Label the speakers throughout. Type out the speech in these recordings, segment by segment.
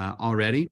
Speaker 1: already.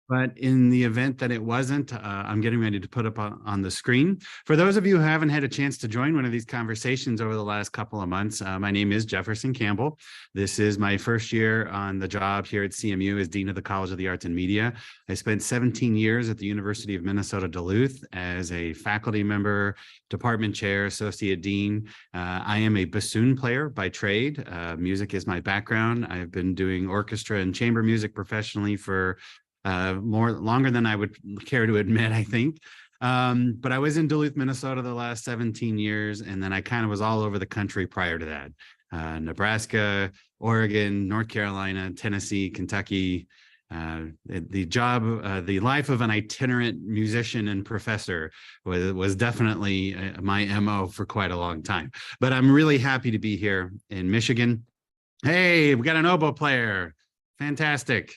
Speaker 1: But in the event that it wasn't, I'm getting ready to put up on the screen. For those of you who haven't had a chance to join one of these conversations over the last couple of months, my name is Jefferson Campbell. This is my first year on the job here at CMU as Dean of the College of the Arts and Media. I spent 17 years at the University of Minnesota Duluth as a faculty member, department chair, associate dean. I am a bassoon player by trade. Music is my background. I've been doing orchestra and chamber music professionally for longer than I would care to admit, I think. But I was in Duluth, Minnesota the last 17 years, and then I kind of was all over the country prior to that. Nebraska, Oregon, North Carolina, Tennessee, Kentucky. The life of an itinerant musician and professor was definitely my MO for quite a long time. But I'm really happy to be here in Michigan. Hey, we got an oboe player. Fantastic.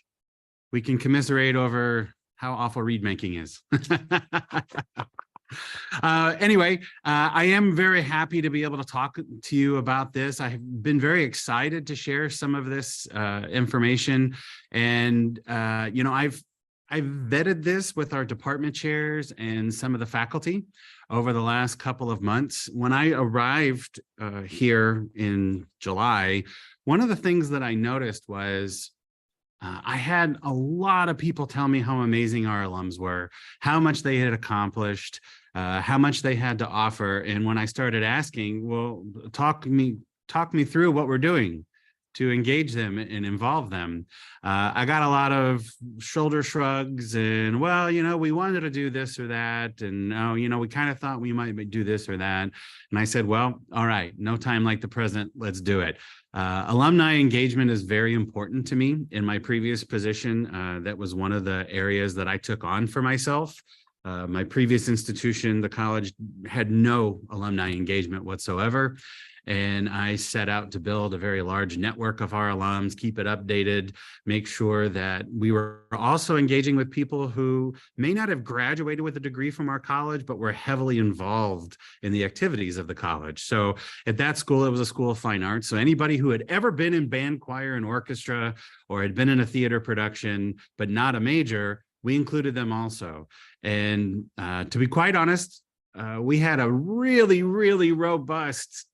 Speaker 1: We can commiserate over how awful reed making is. Anyway, I am very happy to be able to talk to you about this. I have been very excited to share some of this information. And, I've vetted this with our department chairs and some of the faculty over the last couple of months. When I arrived here in July, one of the things that I noticed was I had a lot of people tell me how amazing our alums were, how much they had accomplished, how much they had to offer. And when I started asking, well, talk me through what we're doing to engage them and involve them, I got a lot of shoulder shrugs and, well, we wanted to do this or that. And, oh, we kind of thought we might do this or that. And I said, well, all right, no time like the present, let's do it. Alumni engagement is very important to me. In my previous position, that was one of the areas that I took on for myself. My previous institution, the college, had no alumni engagement whatsoever. And I set out to build a very large network of our alums, keep it updated, make sure that we were also engaging with people who may not have graduated with a degree from our college, but were heavily involved in the activities of the college. So at that school, it was a school of fine arts. So anybody who had ever been in band, choir, and orchestra, or had been in a theater production, but not a major, we included them also. And to be quite honest, we had a really, really robust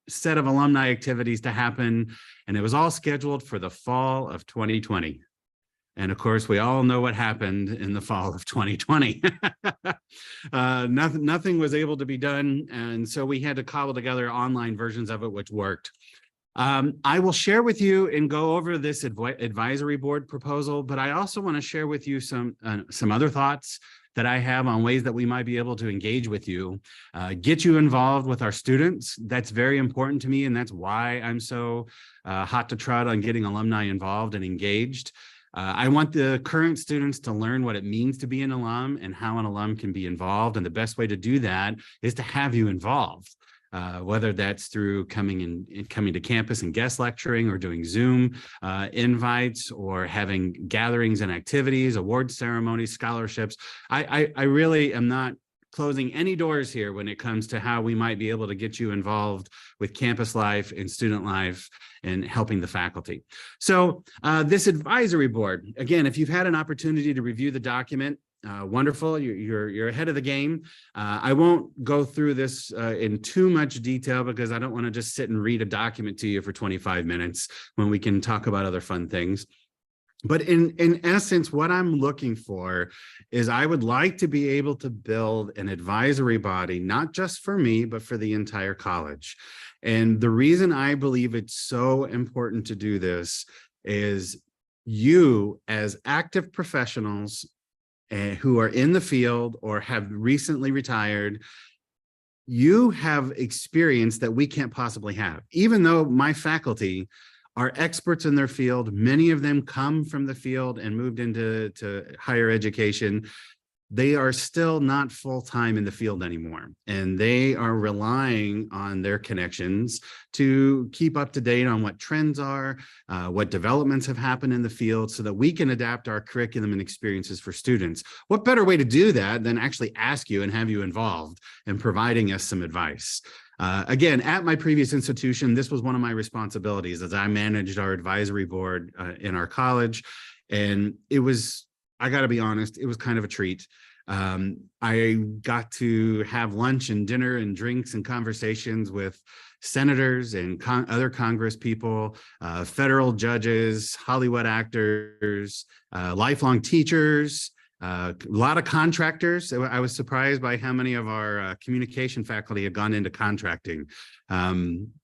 Speaker 1: set of alumni activities to happen, and it was all scheduled for the fall of 2020. And of course, we all know what happened in the fall of 2020. Nothing was able to be done, and so we had to cobble together online versions of it, which worked. I will share with you and go over this advisory board proposal, but I also want to share with you some other thoughts that I have on ways that we might be able to engage with you, get you involved with our students. That's very important to me, and that's why I'm so hot to trot on getting alumni involved and engaged. I want the current students to learn what it means to be an alum and how an alum can be involved, and the best way to do that is to have you involved. Whether that's through coming to campus and guest lecturing, or doing Zoom invites, or having gatherings and activities, award ceremonies, scholarships. I really am not closing any doors here when it comes to how we might be able to get you involved with campus life and student life and helping the faculty. So this advisory board, again, if you've had an opportunity to review the document, wonderful, you're ahead of the game. I won't go through this in too much detail because I don't want to just sit and read a document to you for 25 minutes when we can talk about other fun things. But in essence, what I'm looking for is I would like to be able to build an advisory body, not just for me, but for the entire college. And the reason I believe it's so important to do this is you, as active professionals who are in the field or have recently retired, you have experience that we can't possibly have. Even though my faculty are experts in their field, many of them come from the field and moved into higher education, they are still not full-time in the field anymore. And they are relying on their connections to keep up to date on what trends are, what developments have happened in the field, so that we can adapt our curriculum and experiences for students. What better way to do that than actually ask you and have you involved in providing us some advice? Again, at my previous institution, this was one of my responsibilities as I managed our advisory board in our college. And I got to be honest, it was kind of a treat. I got to have lunch and dinner and drinks and conversations with senators and other Congress people, federal judges, Hollywood actors, lifelong teachers, a lot of contractors. I was surprised by how many of our communication faculty had gone into contracting.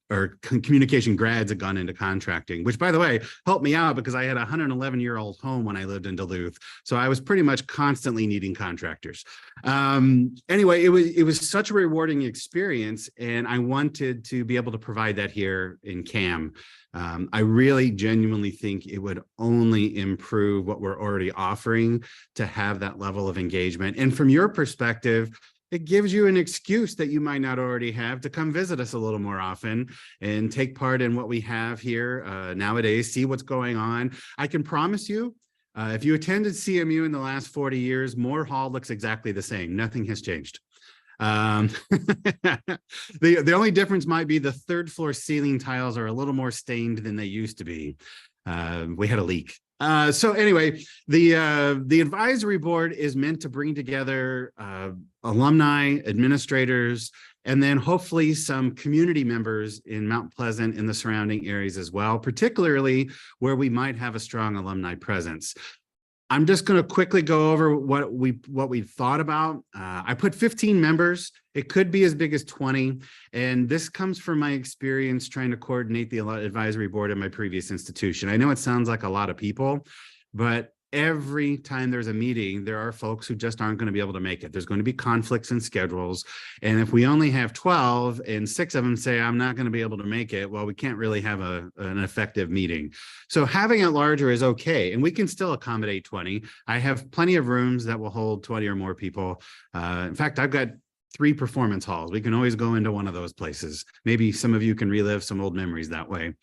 Speaker 1: Or communication grads had gone into contracting, which, by the way, helped me out because I had a 111-year-old home when I lived in Duluth. So I was pretty much constantly needing contractors. Anyway, it was such a rewarding experience, and I wanted to be able to provide that here in CAM. I really genuinely think it would only improve what we're already offering to have that level of engagement. And from your perspective, it gives you an excuse that you might not already have to come visit us a little more often and take part in what we have here nowadays, see what's going on. I can promise you, if you attended CMU in the last 40 years, Moore Hall looks exactly the same. Nothing has changed. The only difference might be the third floor ceiling tiles are a little more stained than they used to be. We had a leak. So anyway, the advisory board is meant to bring together alumni, administrators, and then hopefully some community members in Mount Pleasant and the surrounding areas as well, particularly where we might have a strong alumni presence. I'm just going to quickly go over what we thought about. I put 15 members. It could be as big as 20. And this comes from my experience trying to coordinate the advisory board in my previous institution. I know it sounds like a lot of people, but every time there's a meeting, there are folks who just aren't going to be able to make it. There's going to be conflicts in schedules. And if we only have 12 and 6 of them say, I'm not going to be able to make it, well, we can't really have an effective meeting. So having it larger is okay. And we can still accommodate 20. I have plenty of rooms that will hold 20 or more people. In fact, I've got 3 performance halls. We can always go into one of those places. Maybe some of you can relive some old memories that way.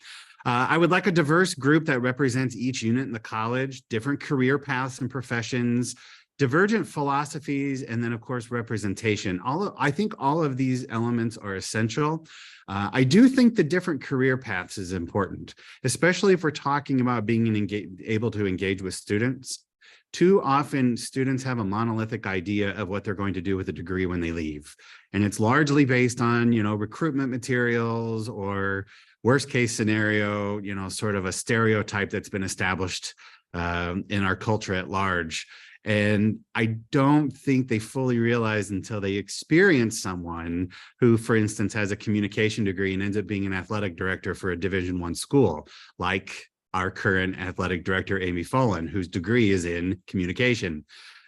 Speaker 1: I would like a diverse group that represents each unit in the college, different career paths and professions, divergent philosophies, and then, of course, representation. I think all of these elements are essential. I do think the different career paths is important, especially if we're talking about being able to engage with students. Too often, students have a monolithic idea of what they're going to do with a degree when they leave. And it's largely based on, recruitment materials or worst case scenario, sort of a stereotype that's been established in our culture at large. And I don't think they fully realize until they experience someone who, for instance, has a communication degree and ends up being an athletic director for a Division I school, like our current athletic director, Amy Follen, whose degree is in communication.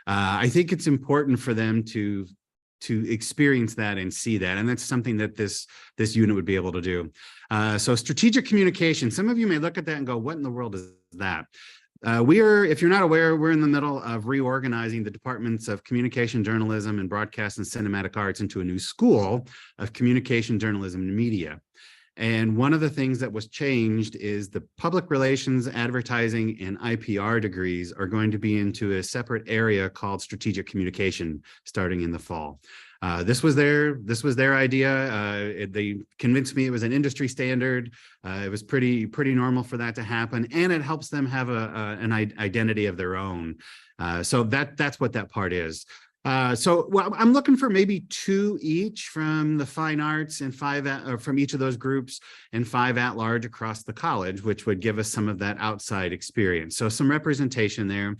Speaker 1: I think it's important for them to experience that and see that. And that's something that this unit would be able to do. So strategic communication, some of you may look at that and go, what in the world is that? If you're not aware, we're in the middle of reorganizing the departments of communication, journalism, and broadcast and cinematic arts into a new school of communication, journalism, and media. And one of the things that was changed is the public relations, advertising, and IPR degrees are going to be into a separate area called strategic communication starting in the fall. This was their idea. They convinced me it was an industry standard. It was pretty normal for that to happen, and it helps them have an identity of their own. So that's what that part is. So I'm looking for maybe 2 each from the fine arts and 5 from each of those groups, and 5 at large across the college, which would give us some of that outside experience. So some representation there.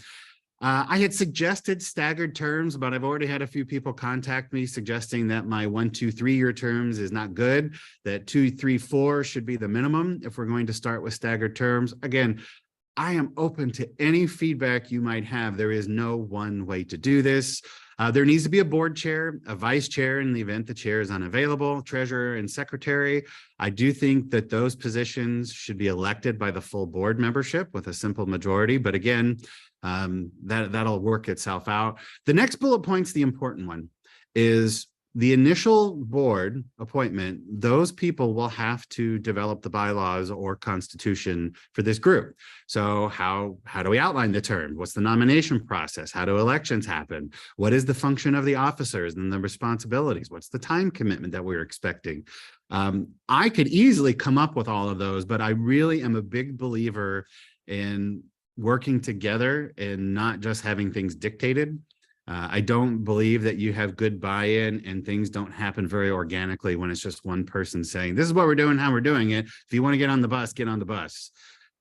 Speaker 1: I had suggested staggered terms, but I've already had a few people contact me suggesting that my 1, 2, 3-year terms is not good, that 2, 3, 4 should be the minimum if we're going to start with staggered terms. Again, I am open to any feedback you might have. There is no one way to do this. There needs to be a board chair, a vice chair in the event the chair is unavailable, treasurer and secretary. I do think that those positions should be elected by the full board membership with a simple majority. But again, that'll work itself out. The next bullet point's the important one, is the initial board appointment. Those people will have to develop the bylaws or constitution for this group. So how do we outline the term? What's the nomination process? How do elections happen? What is the function of the officers and the responsibilities? What's the time commitment that we're expecting? I could easily come up with all of those, but I really am a big believer in working together and not just having things dictated. I don't believe that you have good buy-in and things don't happen very organically when it's just one person saying, this is what we're doing, how we're doing it. If you want to get on the bus, get on the bus.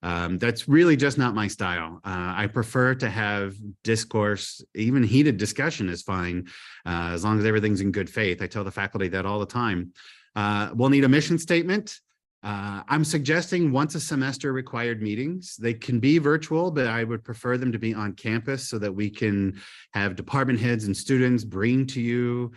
Speaker 1: That's really just not my style. I prefer to have discourse, even heated discussion is fine, as long as everything's in good faith. I tell the faculty that all the time. We'll need a mission statement. I'm suggesting once a semester required meetings. They can be virtual, but I would prefer them to be on campus so that we can have department heads and students bring to you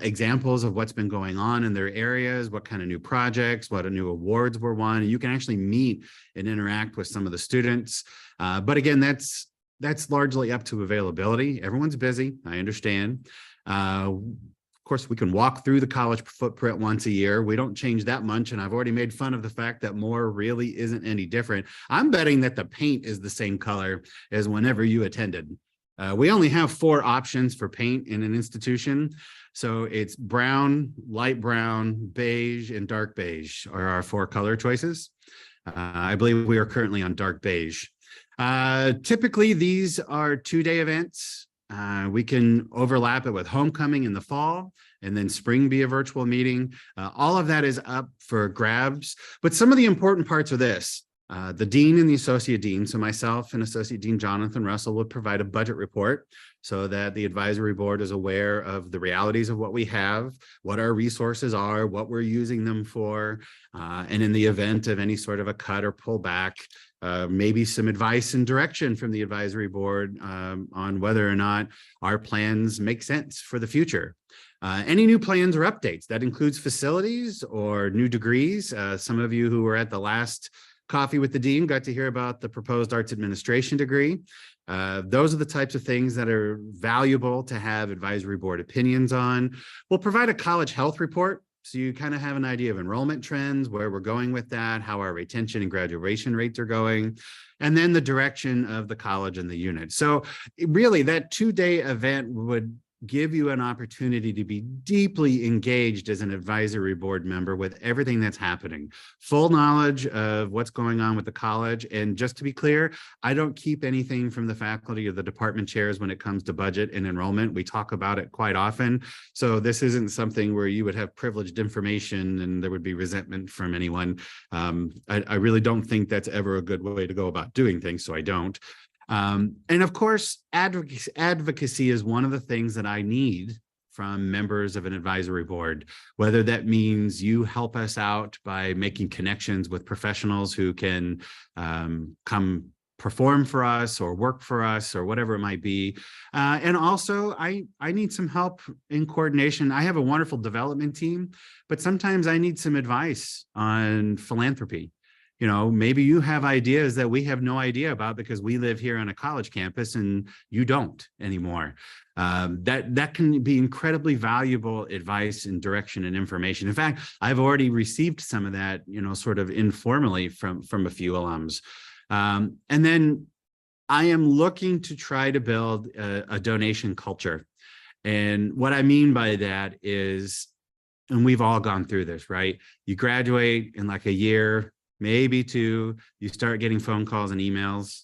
Speaker 1: examples of what's been going on in their areas, what kind of new projects, what new awards were won. And you can actually meet and interact with some of the students. But again, that's largely up to availability. Everyone's busy, I understand. Of course, we can walk through the college footprint once a year. We don't change that much. And I've already made fun of the fact that more really isn't any different. I'm betting that the paint is the same color as whenever you attended. We only have 4 options for paint in an institution. So it's brown, light brown, beige, and dark beige are our 4 color choices. I believe we are currently on dark beige. Typically, these are 2-day events. We can overlap it with homecoming in the fall and then spring be a virtual meeting. All of that is up for grabs. But some of the important parts are this. The dean and the associate dean, so myself and Associate Dean Jonathan Russell would provide a budget report so that the advisory board is aware of the realities of what we have, what our resources are, what we're using them for, and in the event of any sort of a cut or pullback, maybe some advice and direction from the advisory board on whether or not our plans make sense for the future. Any new plans or updates, that includes facilities or new degrees. Some of you who were at the last Coffee with the Dean got to hear about the proposed arts administration degree. Those are the types of things that are valuable to have advisory board opinions on. We'll provide a college health report, so you kind of have an idea of enrollment trends, where we're going with that, how our retention and graduation rates are going, and then the direction of the college and the unit. So really, that 2-day event would give you an opportunity to be deeply engaged as an advisory board member with everything that's happening, full knowledge of what's going on with the college. And just to be clear, I don't keep anything from the faculty or the department chairs when it comes to budget and enrollment. We talk about it quite often. So this isn't something where you would have privileged information and there would be resentment from anyone. I really don't think that's ever a good way to go about doing things, so I don't. And of course, advocacy is one of the things that I need from members of an advisory board, whether that means you help us out by making connections with professionals who can come perform for us or work for us or whatever it might be. And also, I need some help in coordination. I have a wonderful development team, but sometimes I need some advice on philanthropy. You know, maybe you have ideas that we have no idea about because we live here on a college campus and you don't anymore. That can be incredibly valuable advice and direction and information. In fact, I've already received some of that, you know, sort of informally from a few alums. And then I am looking to try to build a donation culture. And what I mean by that is, and we've all gone through this, right? You graduate in like a year, maybe 2, you start getting phone calls and emails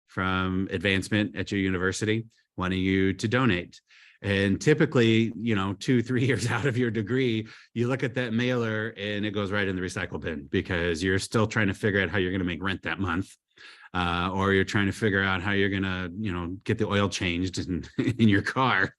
Speaker 1: from advancement at your university wanting you to donate. And typically, you know, 2-3 years out of your degree, you look at that mailer and it goes right in the recycle bin because you're still trying to figure out how you're going to make rent that month. Or you're trying to figure out how you're going to, you know, get the oil changed in your car.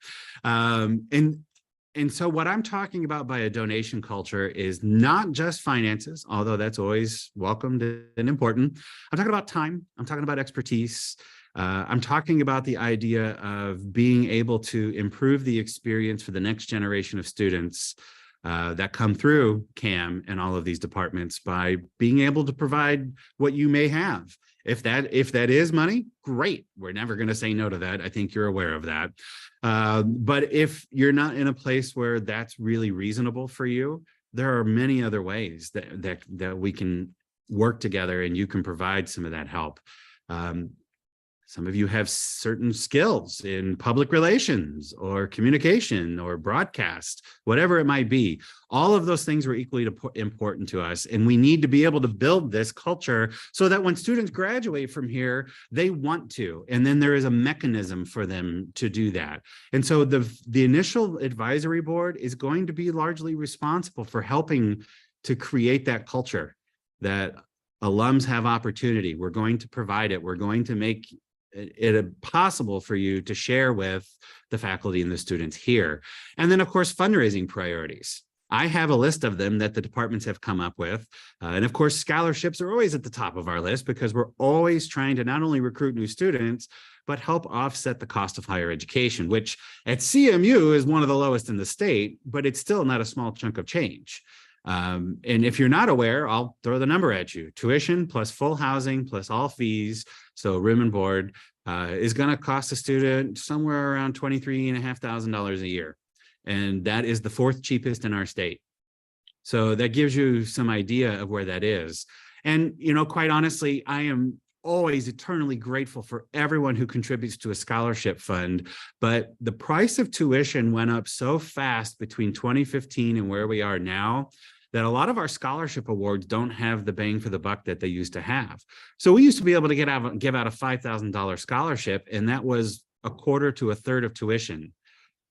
Speaker 1: And so what I'm talking about by a donation culture is not just finances, although that's always welcomed and important. I'm talking about time. I'm talking about expertise. I'm talking about the idea of being able to improve the experience for the next generation of students that come through CAM and all of these departments by being able to provide what you may have. If that is money, great. We're never going to say no to that. I think you're aware of that. But if you're not in a place where that's really reasonable for you, there are many other ways that we can work together and you can provide some of that help. Some of you have certain skills in public relations or communication or broadcast, whatever it might be. All of those things were equally important to us. And we need to be able to build this culture so that when students graduate from here, they want to. And then there is a mechanism for them to do that. And so the initial advisory board is going to be largely responsible for helping to create that culture that alums have opportunity. We're going to provide it. We're going to make it possible for you to share with the faculty and the students here. And then, of course, fundraising priorities. I have a list of them that the departments have come up with. And of course, scholarships are always at the top of our list because we're always trying to not only recruit new students, but help offset the cost of higher education, which at CMU is one of the lowest in the state, but it's still not a small chunk of change. And if you're not aware, I'll throw the number at you. Tuition plus full housing plus all fees, so room and board, is going to cost a student somewhere around $23,500 a year. And that is the fourth cheapest in our state. So that gives you some idea of where that is. And, you know, quite honestly, I am always eternally grateful for everyone who contributes to a scholarship fund. But the price of tuition went up so fast between 2015 and where we are now that a lot of our scholarship awards don't have the bang for the buck that they used to have. So we used to be able to give out a $5,000 scholarship, and that was a quarter to a third of tuition.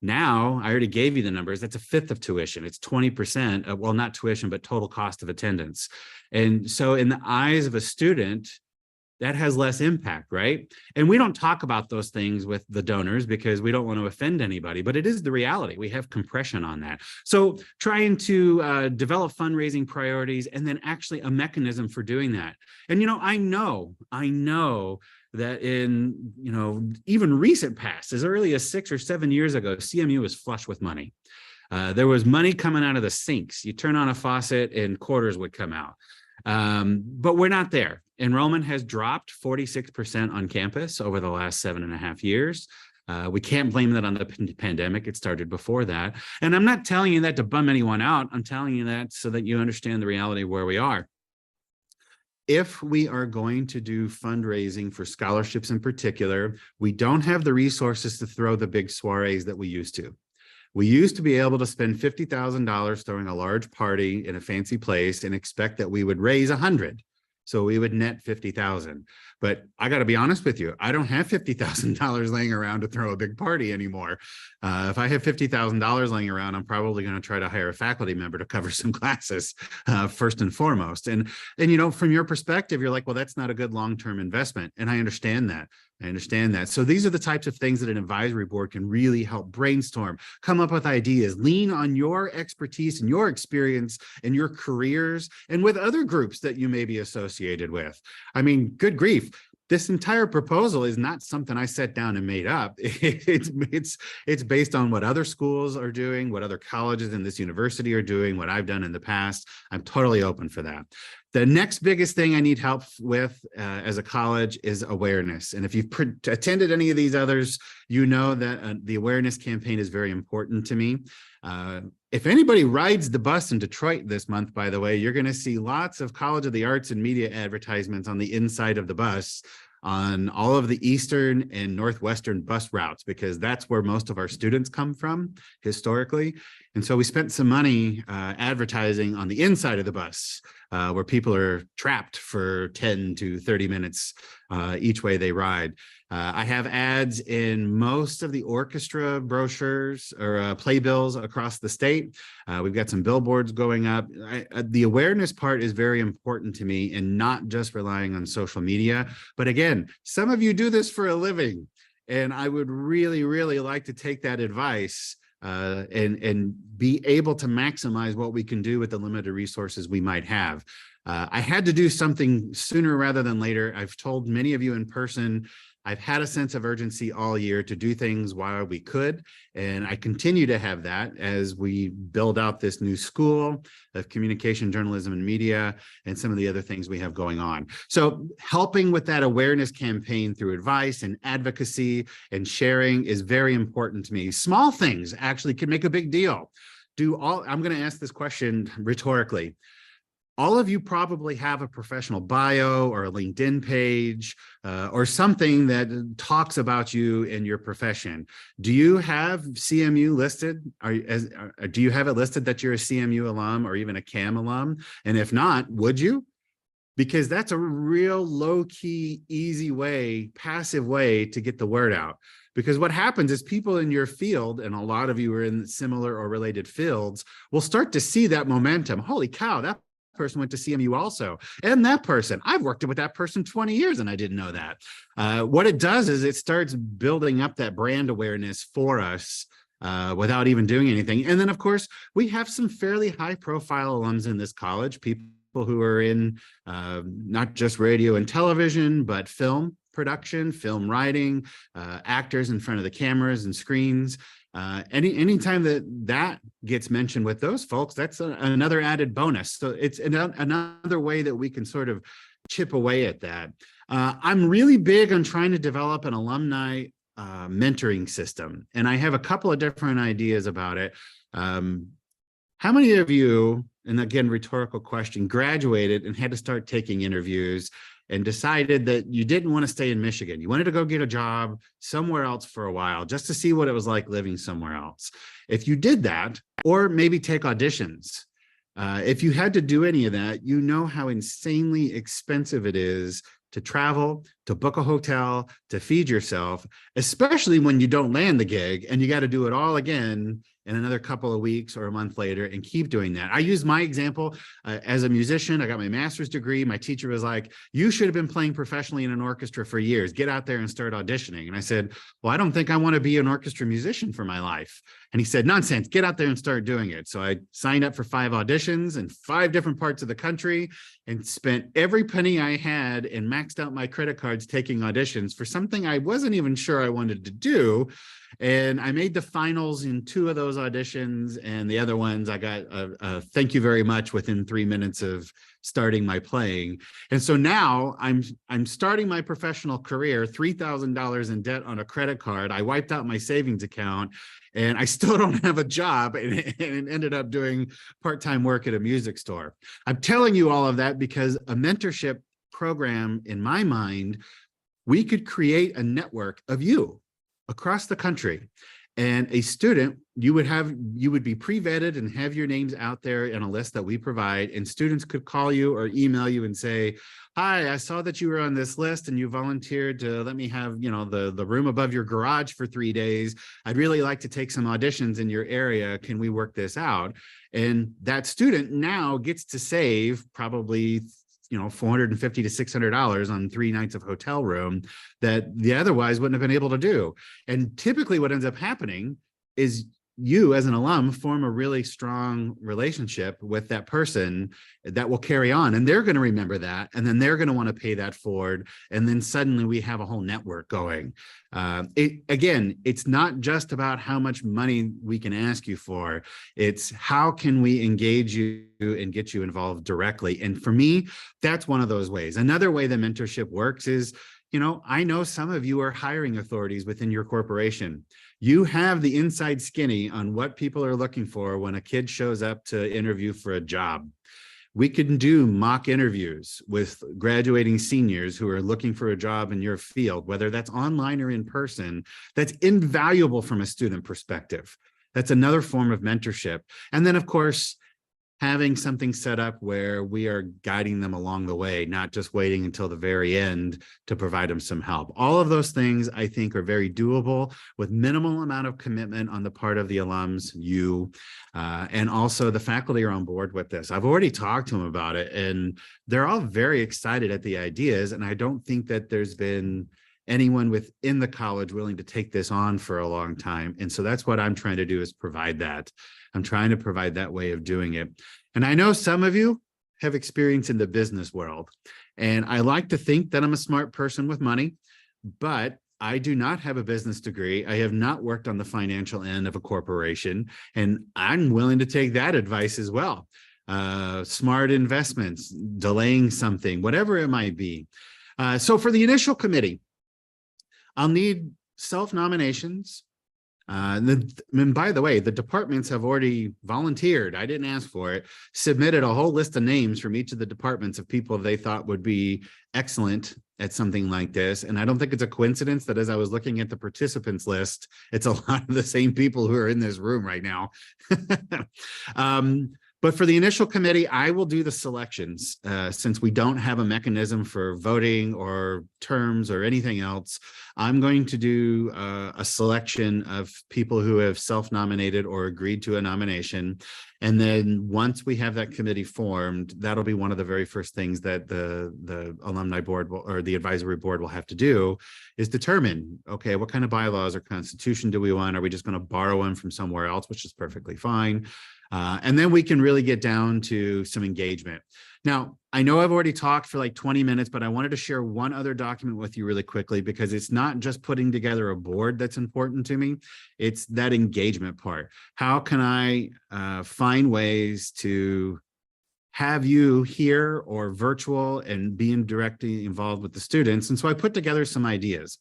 Speaker 1: Now, I already gave you the numbers, that's a fifth of tuition. It's 20% of, well, not tuition, but total cost of attendance. And so in the eyes of a student, that has less impact, right? And we don't talk about those things with the donors because we don't want to offend anybody, but it is the reality. We have compression on that. So trying to develop fundraising priorities and then actually a mechanism for doing that. And, you know, I know that in, you know, even recent past, as early as 6 or 7 years ago, CMU was flush with money. There was money coming out of the sinks. You turn on a faucet and quarters would come out. But we're not there. Enrollment has dropped 46% on campus over the last 7.5 years. We can't blame that on the pandemic. It started before that. And I'm not telling you that to bum anyone out. I'm telling you that so that you understand the reality of where we are. If we are going to do fundraising for scholarships in particular, we don't have the resources to throw the big soirees that we used to. We used to be able to spend $50,000 throwing a large party in a fancy place and expect that we would raise 100. So we would net 50,000. But I got to be honest with you, I don't have $50,000 laying around to throw a big party anymore. If I have $50,000 laying around, I'm probably going to try to hire a faculty member to cover some classes first and foremost. And you know, from your perspective, you're like, well, that's not a good long-term investment. And I understand that. So these are the types of things that an advisory board can really help brainstorm, come up with ideas, lean on your expertise and your experience and your careers and with other groups that you may be associated with. I mean, good grief. This entire proposal is not something I sat down and made up. It's based on what other schools are doing, what other colleges in this university are doing, what I've done in the past. I'm totally open for that. The next biggest thing I need help with as a college is awareness. And if you've attended any of these others, you know that the awareness campaign is very important to me. If anybody rides the bus in Detroit this month, by the way, you're going to see lots of College of the Arts and Media advertisements on the inside of the bus on all of the Eastern and Northwestern bus routes, because that's where most of our students come from historically. And so we spent some money advertising on the inside of the bus where people are trapped for 10 to 30 minutes each way they ride. I have ads in most of the orchestra brochures or playbills across the state. We've got some billboards going up. The awareness part is very important to me, and not just relying on social media. But again, some of you do this for a living, and I would really, really like to take that advice and be able to maximize what we can do with the limited resources we might have. I had to do something sooner rather than later. I've told many of you in person, I've had a sense of urgency all year to do things while we could, and I continue to have that as we build out this new school of communication, journalism, and media, and some of the other things we have going on. So helping with that awareness campaign through advice and advocacy and sharing is very important to me. Small things actually can make a big deal. I'm going to ask this question rhetorically. all of you probably have a professional bio or a LinkedIn page or something that talks about you and your profession. Do you have CMU listed? Do you have it listed that you're a CMU alum or even a CAM alum? And if not, would you? Because that's a real low-key, easy way, passive way to get the word out. Because what happens is people in your field, and a lot of you are in similar or related fields, will start to see that momentum. Holy cow, that person went to CMU also. And that person, I've worked with that person 20 years and I didn't know that. What it does is it starts building up that brand awareness for us without even doing anything. And then, of course, we have some fairly high-profile alums in this college, people who are in not just radio and television, but film production, film writing, actors in front of the cameras and screens. Anytime that gets mentioned with those folks, that's another added bonus. So it's another way that we can sort of chip away at that. I'm really big on trying to develop an alumni mentoring system, and I have a couple of different ideas about it. How many of you, and again, rhetorical question, graduated and had to start taking interviews and decided that you didn't want to stay in Michigan? You wanted to go get a job somewhere else for a while just to see what it was like living somewhere else. If you did that, or maybe take auditions, if you had to do any of that, you know how insanely expensive it is to travel, to book a hotel, to feed yourself, especially when you don't land the gig and you got to do it all again in another couple of weeks or a month later and keep doing that. I use my example as a musician. I got my master's degree. My teacher was like, you should have been playing professionally in an orchestra for years. Get out there and start auditioning. And I said, well, I don't think I want to be an orchestra musician for my life. And he said, nonsense, get out there and start doing it. So I signed up for 5 auditions in 5 different parts of the country and spent every penny I had and maxed out my credit cards taking auditions for something I wasn't even sure I wanted to do. And I made the finals in 2 of those auditions, and the other ones I got a thank you very much within 3 minutes of starting my playing. And so now I'm starting my professional career, $3,000 in debt on a credit card. I wiped out my savings account, and I still don't have a job, and ended up doing part-time work at a music store. I'm telling you all of that because a mentorship program, in my mind, we could create a network of you across the country. And a student, you would be pre-vetted and have your names out there in a list that we provide, and students could call you or email you and say, hi, I saw that you were on this list and you volunteered to let me have, you know, the room above your garage for 3 days. I'd really like to take some auditions in your area. Can we work this out? And that student now gets to save probably $450 to $600 on 3 nights of hotel room that they otherwise wouldn't have been able to do. And typically what ends up happening is you as an alum form a really strong relationship with that person that will carry on, and they're going to remember that, and then they're going to want to pay that forward, and then suddenly we have a whole network going. Again, it's not just about how much money we can ask you for, it's how can we engage you and get you involved directly. And for me, that's one of those ways. Another way that mentorship works is, I know some of you are hiring authorities within your corporation. You have the inside skinny on what people are looking for when a kid shows up to interview for a job. We can do mock interviews with graduating seniors who are looking for a job in your field, whether that's online or in person. That's invaluable from a student perspective. That's another form of mentorship. And then, of course, having something set up where we are guiding them along the way, not just waiting until the very end to provide them some help. All of those things I think are very doable with minimal amount of commitment on the part of the alums, you, and also the faculty are on board with this. I've already talked to them about it, and they're all very excited at the ideas. And I don't think that there's been anyone within the college willing to take this on for a long time. And so that's what I'm trying to do, is provide that. I'm trying to provide that way of doing it. And I know some of you have experience in the business world, and I like to think that I'm a smart person with money, but I do not have a business degree. I have not worked on the financial end of a corporation, and I'm willing to take that advice as well. Smart investments, delaying something, whatever it might be. So for the initial committee, I'll need self-nominations. And by the way, the departments have already volunteered. I didn't ask for it, submitted a whole list of names from each of the departments of people they thought would be excellent at something like this. And I don't think it's a coincidence that as I was looking at the participants list, it's a lot of the same people who are in this room right now. But for the initial committee, I will do the selections since we don't have a mechanism for voting or terms or anything else. I'm going to do a selection of people who have self-nominated or agreed to a nomination. And then once we have that committee formed, that'll be one of the very first things that the alumni board will, or the advisory board will have to do is determine, okay, what kind of bylaws or constitution do we want? Are we just going to borrow one from somewhere else, which is perfectly fine. And then we can really get down to some engagement. Now, I know I've already talked for like 20 minutes, but I wanted to share one other document with you really quickly because it's not just putting together a board that's important to me. It's that engagement part. How can I find ways to have you here or virtual and being directly involved with the students? And so I put together some ideas.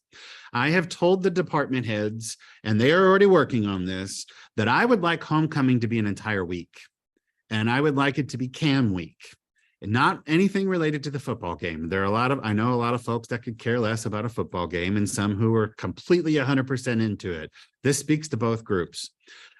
Speaker 1: I have told the department heads, and they are already working on this, that I would like homecoming to be an entire week. And I would like it to be Cam week. And not anything related to the football game. There are I know a lot of folks that could care less about a football game and some who are completely 100% into it. This speaks to both groups.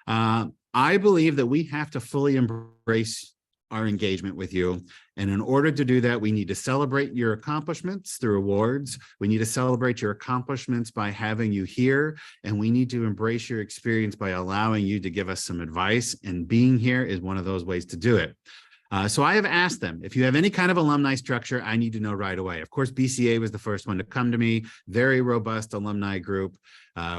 Speaker 1: I believe that we have to fully embrace our engagement with you. And in order to do that, we need to celebrate your accomplishments through awards. We need to celebrate your accomplishments by having you here. And we need to embrace your experience by allowing you to give us some advice. And being here is one of those ways to do it. So I have asked them, if you have any kind of alumni structure, I need to know right away. Of course, BCA was the first one to come to me, very robust alumni group,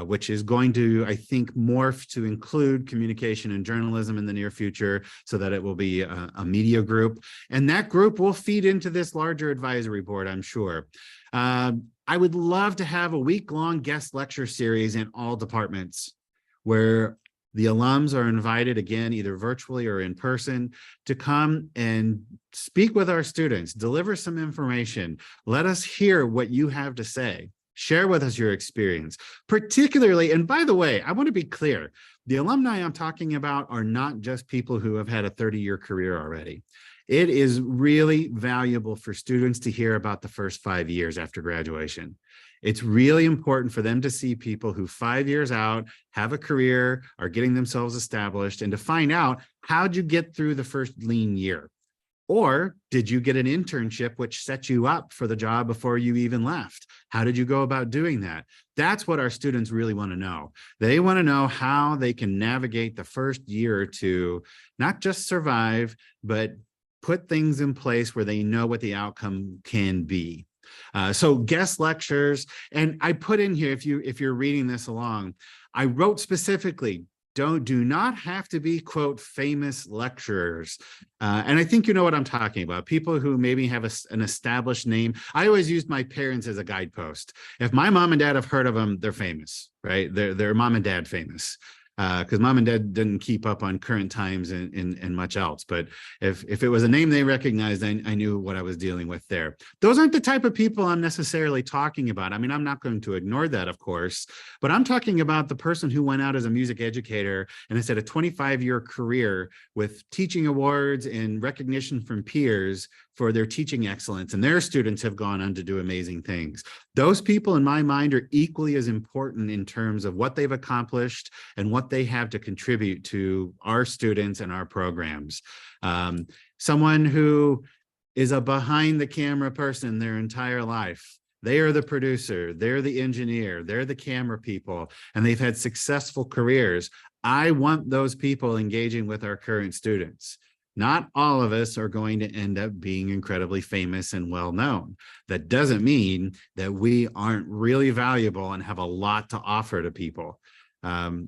Speaker 1: which is going to, I think, morph to include communication and journalism in the near future so that it will be a media group. And that group will feed into this larger advisory board, I'm sure. I would love to have a week-long guest lecture series in all departments where the alums are invited, again, either virtually or in person, to come and speak with our students, deliver some information. Let us hear what you have to say. Share with us your experience, particularly, and by the way, I want to be clear, the alumni I'm talking about are not just people who have had a 30-year career already. It is really valuable for students to hear about the first 5 years after graduation. It's really important for them to see people who 5 years out have a career, are getting themselves established, and to find out, how'd you get through the first lean year? Or did you get an internship which set you up for the job before you even left? How did you go about doing that? That's what our students really want to know. They want to know how they can navigate the first year or two, not just survive, but put things in place where they know what the outcome can be. So guest lectures, and I put in here, if you're reading this along, I wrote specifically, do not have to be, quote, famous lecturers. And I think you know what I'm talking about. People who maybe have an established name. I always used my parents as a guidepost. If my mom and dad have heard of them, they're famous, right? They're mom and dad famous. Because mom and dad didn't keep up on current times and much else. But if it was a name they recognized, I knew what I was dealing with there. Those aren't the type of people I'm necessarily talking about. I mean, I'm not going to ignore that, of course, but I'm talking about the person who went out as a music educator and has had a 25-year career with teaching awards and recognition from peers for their teaching excellence, and their students have gone on to do amazing things. Those people, in my mind, are equally as important in terms of what they've accomplished and what they have to contribute to our students and our programs. Someone who is a behind the camera person their entire life. They are the producer, they're the engineer, they're the camera people, and they've had successful careers. I want those people engaging with our current students. Not all of us are going to end up being incredibly famous and well-known. That doesn't mean that we aren't really valuable and have a lot to offer to people. I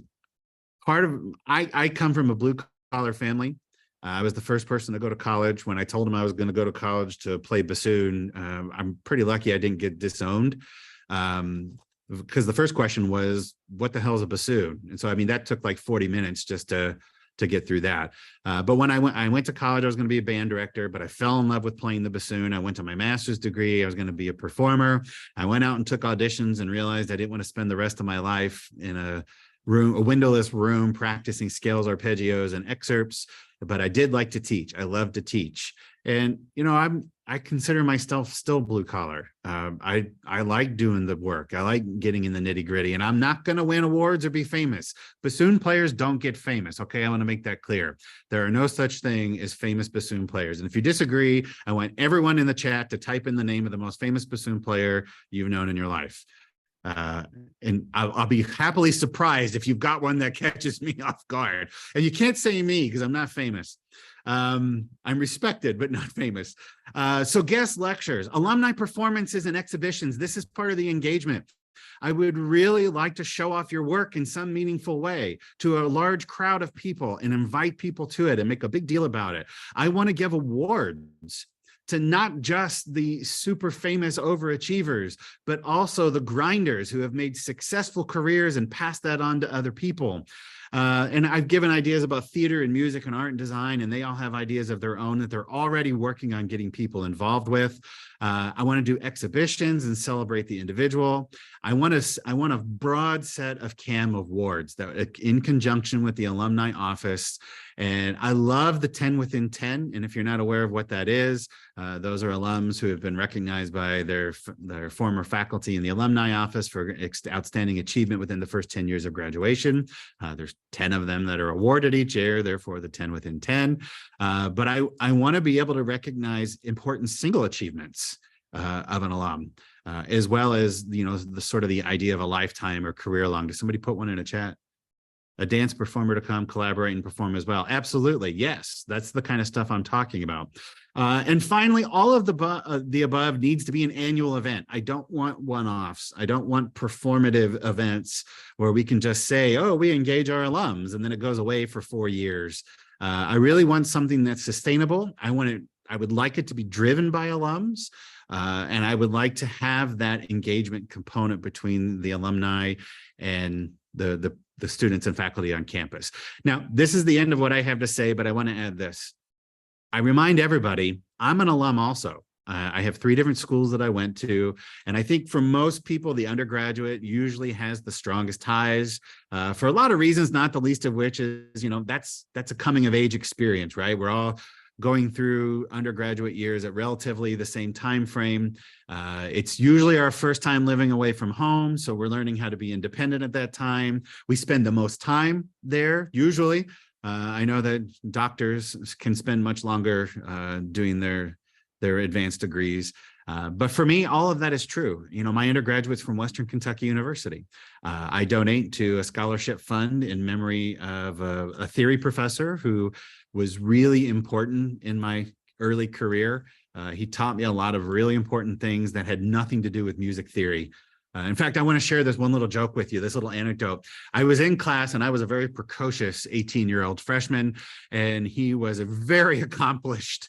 Speaker 1: come from a blue-collar family. I was the first person to go to college. When I told them I was going to go to college to play bassoon, I'm pretty lucky I didn't get disowned. Because the first question was, what the hell is a bassoon? And so, I mean, that took like 40 minutes just to get through that. But when I went to college, I was going to be a band director, but I fell in love with playing the bassoon. I went to my master's degree. I was going to be a performer. I went out and took auditions and realized I didn't want to spend the rest of my life in a a windowless room practicing scales, arpeggios, and excerpts, but I did like to teach. I love to teach. And, I consider myself still blue collar. I like doing the work. I like getting in the nitty gritty, and I'm not going to win awards or be famous. Bassoon players don't get famous. Okay. I want to make that clear. There are no such thing as famous bassoon players. And if you disagree, I want everyone in the chat to type in the name of the most famous bassoon player you've known in your life. And I'll be happily surprised if you've got one that catches me off guard. And you can't say me because I'm not famous. I'm respected, but not famous. So guest lectures, alumni performances, and exhibitions. This is part of the engagement. I would really like to show off your work in some meaningful way to a large crowd of people and invite people to it and make a big deal about it. I want to give awards to not just the super famous overachievers, but also the grinders who have made successful careers and passed that on to other people. And I've given ideas about theater and music and art and design, and they all have ideas of their own that they're already working on getting people involved with. I want to do exhibitions and celebrate the individual. I want a broad set of CAM awards that in conjunction with the alumni office. And I love the 10 within 10. And if you're not aware of what that is, those are alums who have been recognized by their former faculty in the alumni office for outstanding achievement within the first 10 years of graduation. There's 10 of them that are awarded each year, therefore the 10 within 10. But I want to be able to recognize important single achievements of an alum, as well as, the sort of the idea of a lifetime or career long. Did somebody put one in a chat? A dance performer to come collaborate and perform as well. Absolutely. Yes, that's the kind of stuff I'm talking about. And finally, all of the above needs to be an annual event. I don't want one-offs. I don't want performative events where we can just say, oh, we engage our alums, and then it goes away for 4 years. I really want something that's sustainable. I would like it to be driven by alums. And I would like to have that engagement component between the alumni and the students and faculty on campus. Now, this is the end of what I have to say, but I want to add this. I remind everybody, I'm an alum also. I have 3 different schools that I went to. And I think for most people, the undergraduate usually has the strongest ties for a lot of reasons, not the least of which is, that's a coming of age experience, right? We're all going through undergraduate years at relatively the same time frame. It's usually our first time living away from home, so we're learning how to be independent at that time. We spend the most time there, usually. I know that doctors can spend much longer doing their advanced degrees. But for me, all of that is true. My undergraduate's from Western Kentucky University. I donate to a scholarship fund in memory of a theory professor who was really important in my early career. He taught me a lot of really important things that had nothing to do with music theory. In fact, I want to share this one little joke with you, this little anecdote. I was in class and I was a very precocious 18-year-old freshman, and he was a very accomplished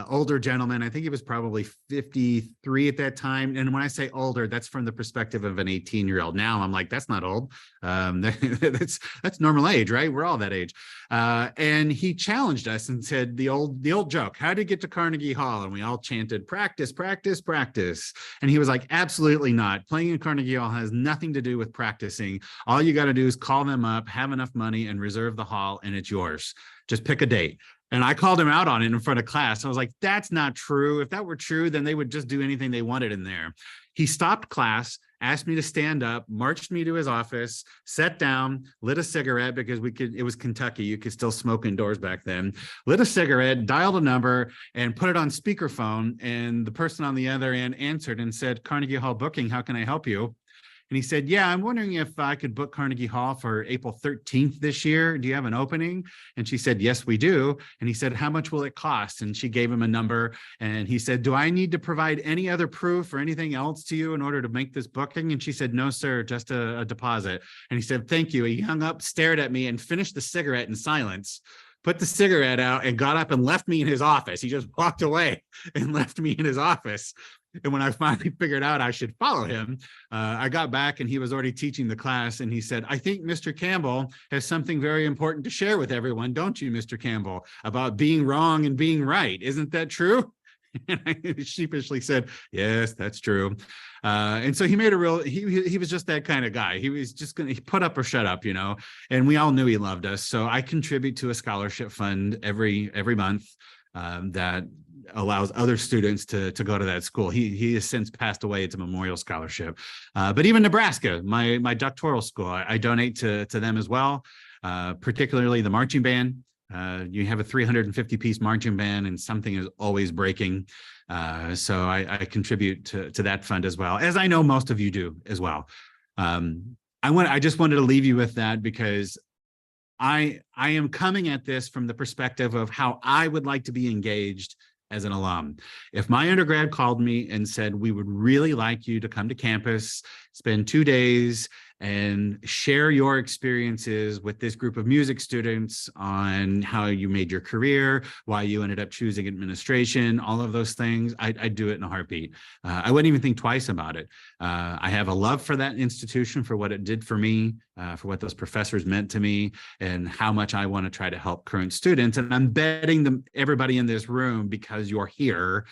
Speaker 1: older gentleman. I think he was probably 53 at that time. And when I say older, that's from the perspective of an 18-year-old. Now I'm like, that's not old. That's normal age, right? We're all that age. And he challenged us and said the old joke, how to get to Carnegie Hall? And we all chanted, practice, practice, practice. And he was like, absolutely not. Playing in Carnegie Hall has nothing to do with practicing. All you got to do is call them up, have enough money, and reserve the hall, and it's yours. Just pick a date. And I called him out on it in front of class. I was like, that's not true. If that were true, then they would just do anything they wanted in there. He stopped class, asked me to stand up, marched me to his office, sat down, lit a cigarette because it was Kentucky. You could still smoke indoors back then. Lit a cigarette, dialed a number, and put it on speakerphone. And the person on the other end answered and said, Carnegie Hall booking, how can I help you? And he said, yeah, I'm wondering if I could book Carnegie Hall for April 13th this year. Do you have an opening? And she said, yes, we do. And he said, how much will it cost? And she gave him a number. And he said, do I need to provide any other proof or anything else to you in order to make this booking? And she said, no, sir, just a deposit. And he said, thank you. He hung up, stared at me, and finished the cigarette in silence, put the cigarette out, and got up and left me in his office. He just walked away and left me in his office. And when I finally figured out I should follow him, I got back and he was already teaching the class. And he said, I think Mr. Campbell has something very important to share with everyone, don't you, Mr. Campbell, about being wrong and being right. Isn't that true? And I sheepishly said, yes, that's true. And so he made a real, he was just that kind of guy. He was just going to put up or shut up, and we all knew he loved us. So I contribute to a scholarship fund every month that allows other students to go to that school. He has since passed away. It's a memorial scholarship. But even Nebraska, my doctoral school, I donate to them as well, particularly the marching band. You have a 350-piece marching band, and something is always breaking. So I contribute to that fund as well, as I know most of you do as well. I just wanted to leave you with that, because I am coming at this from the perspective of how I would like to be engaged as an alum. If my undergrad called me and said, we would really like you to come to campus, spend 2 days, and share your experiences with this group of music students on how you made your career, why you ended up choosing administration, all of those things, I'd do it in a heartbeat. I wouldn't even think twice about it. I have a love for that institution, for what it did for me, for what those professors meant to me, and how much I want to try to help current students. And I'm betting everybody in this room, because you're here,